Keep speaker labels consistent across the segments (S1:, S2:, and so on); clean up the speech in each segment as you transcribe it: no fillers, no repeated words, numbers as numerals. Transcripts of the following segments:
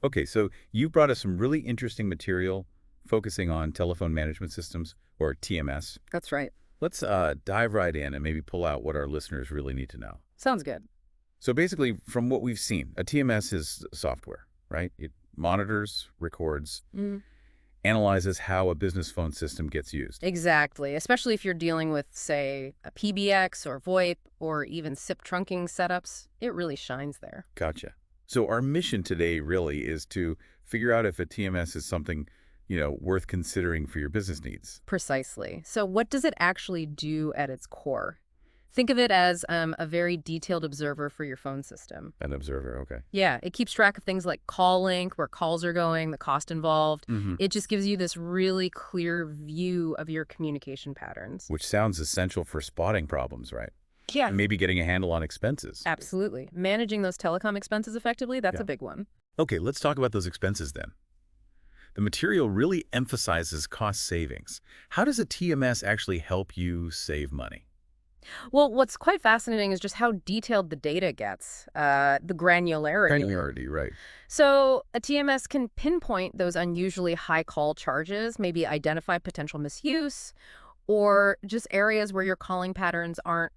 S1: Okay, so you brought us some really interesting material focusing on telephone management systems, or TMS.
S2: That's right.
S1: Let's dive right in and maybe pull out what our listeners really need to know.
S2: Sounds good.
S1: So basically, from what we've seen, a TMS is software, right? It monitors, records,
S2: Mm,
S1: analyzes how a business phone system gets used.
S2: exactly. Especially if you're dealing with, say, a PBX or VoIP or even SIP trunking setups, it really shines there.
S1: Gotcha. So our mission today really is to figure out if a TMS is something, worth considering for your business needs.
S2: Precisely. So, what does it actually do at its core? Think of it as a very detailed observer for your phone system.
S1: An observer, okay.
S2: Yeah, it keeps track of things like call length, where calls are going, the cost involved.
S1: Hmm.
S2: It just gives you this really clear view of your communication patterns.
S1: Which sounds essential for spotting problems, right?
S2: Yeah.
S1: And maybe getting a handle on expenses.
S2: Absolutely. Managing those telecom expenses effectively, that's
S1: Yeah.
S2: a big one.
S1: Okay, let's talk about those expenses then. The material really emphasizes cost savings. How does a TMS actually help you save money?
S2: Well, what's quite fascinating is just how detailed the data gets, the granularity.
S1: Granularity, right.
S2: So a TMS can pinpoint those unusually high call charges, maybe identify potential misuse, or just areas where your calling patterns aren't,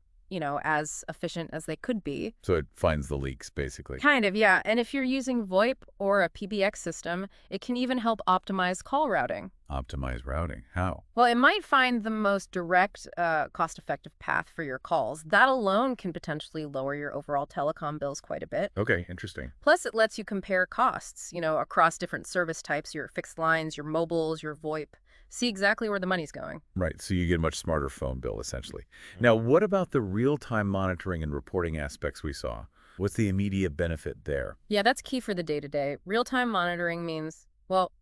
S2: as efficient as they could be.
S1: So it finds the leaks, basically.
S2: Kind of, yeah. And if you're using VoIP or a PBX system, it can even help optimize call routing.
S1: Optimize routing. How?
S2: Well, it might find the most direct, cost-effective path for your calls. That alone can potentially lower your overall telecom bills quite a bit.
S1: Okay, interesting.
S2: Plus, it lets you compare costs, across different service types, your fixed lines, your mobiles, your VoIP. See exactly where the money's going.
S1: Right, so you get a much smarter phone bill, essentially. Now, what about the real-time monitoring and reporting aspects we saw? What's the immediate benefit there?
S2: Yeah, that's key for the day-to-day. Real-time monitoring means, well,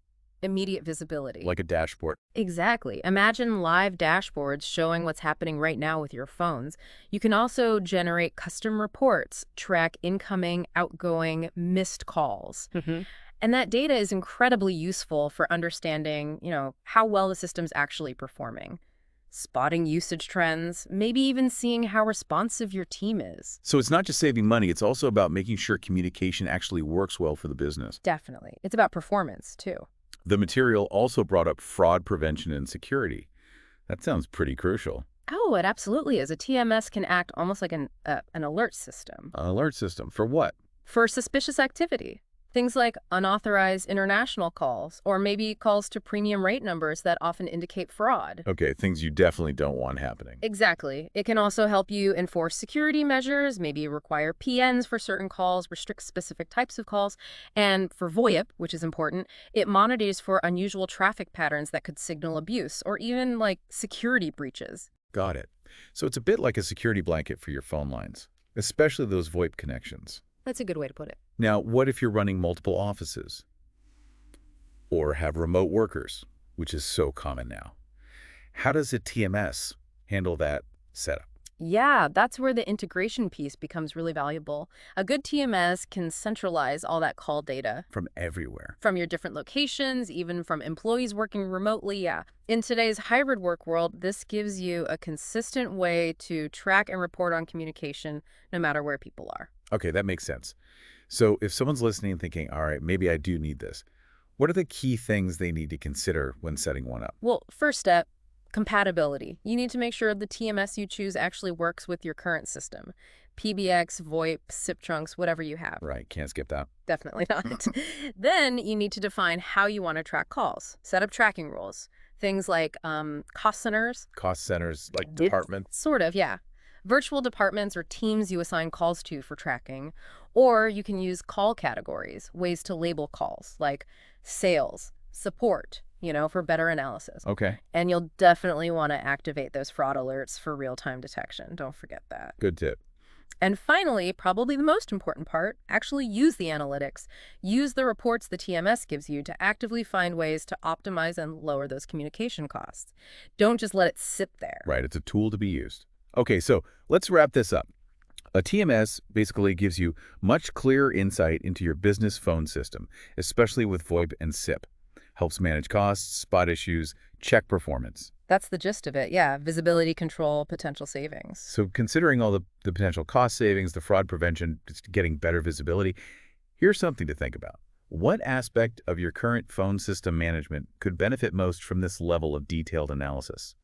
S2: immediate visibility.
S1: Like a dashboard.
S2: Exactly. Imagine live dashboards showing what's happening right now with your phones. You can also generate custom reports, track incoming, outgoing, missed calls. And that data is incredibly useful for understanding, how well the system's actually performing, spotting usage trends, maybe even seeing how responsive your team is.
S1: So it's not just saving money, it's also about making sure communication actually works well for the business.
S2: Definitely. It's about performance, too.
S1: The material also brought up fraud prevention and security. That sounds pretty crucial.
S2: Oh, it absolutely is. A TMS can act almost like an alert system
S1: An alert system for what?
S2: for suspicious activity. Things like unauthorized international calls, or maybe calls to premium rate numbers that often indicate fraud.
S1: Okay, things you definitely don't want happening.
S2: Exactly. It can also help you enforce security measures, maybe require PNs for certain calls, restrict specific types of calls. And for VoIP, which is important, it monitors for unusual traffic patterns that could signal abuse or even like security breaches.
S1: Got it. So it's a bit like a security blanket for your phone lines, especially those VoIP connections.
S2: That's a good way to put it.
S1: Now, what if you're running multiple offices or have remote workers, which is so common now? How does a TMS handle that setup
S2: Yeah, that's where the integration piece becomes really valuable. A good TMS can centralize all that call data
S1: from everywhere?
S2: from your different locations, even from employees working remotely. Yeah. In today's hybrid work world, this gives you a consistent way to track and report on communication no matter where people are.
S1: Okay, that makes sense. So if someone's listening and thinking, all right, maybe I do need this, what are the key things they need to consider when setting one up?
S2: Well, first step, compatibility. You need to make sure the TMS you choose actually works with your current system. PBX, VoIP, SIP trunks, whatever you have.
S1: Right, can't skip that.
S2: Definitely not. Then you need to define how you want to track calls. Set up tracking rules. Things like cost centers.
S1: Cost centers, like
S2: It's
S1: departments.
S2: sort of, yeah. Virtual departments or teams you assign calls to for tracking. Or you can use call categories, ways to label calls, like sales, support, for better analysis.
S1: Okay,
S2: And you'll definitely want to activate those fraud alerts for real-time detection. Don't forget that.
S1: good tip.
S2: And finally, probably the most important part, actually use the analytics. Use the reports the TMS gives you to actively find ways to optimize and lower those communication costs. Don't just let it sit there.
S1: Right, it's a tool to be used. Okay, so let's wrap this up. A TMS basically gives you much clearer insight into your business phone system, especially with VoIP and SIP. Helps manage costs, spot issues, check performance.
S2: That's the gist of it. Yeah, visibility control, potential savings.
S1: So considering all the potential cost savings, the fraud prevention, just getting better visibility, here's something to think about. What aspect of your current phone system management could benefit most from this level of detailed analysis?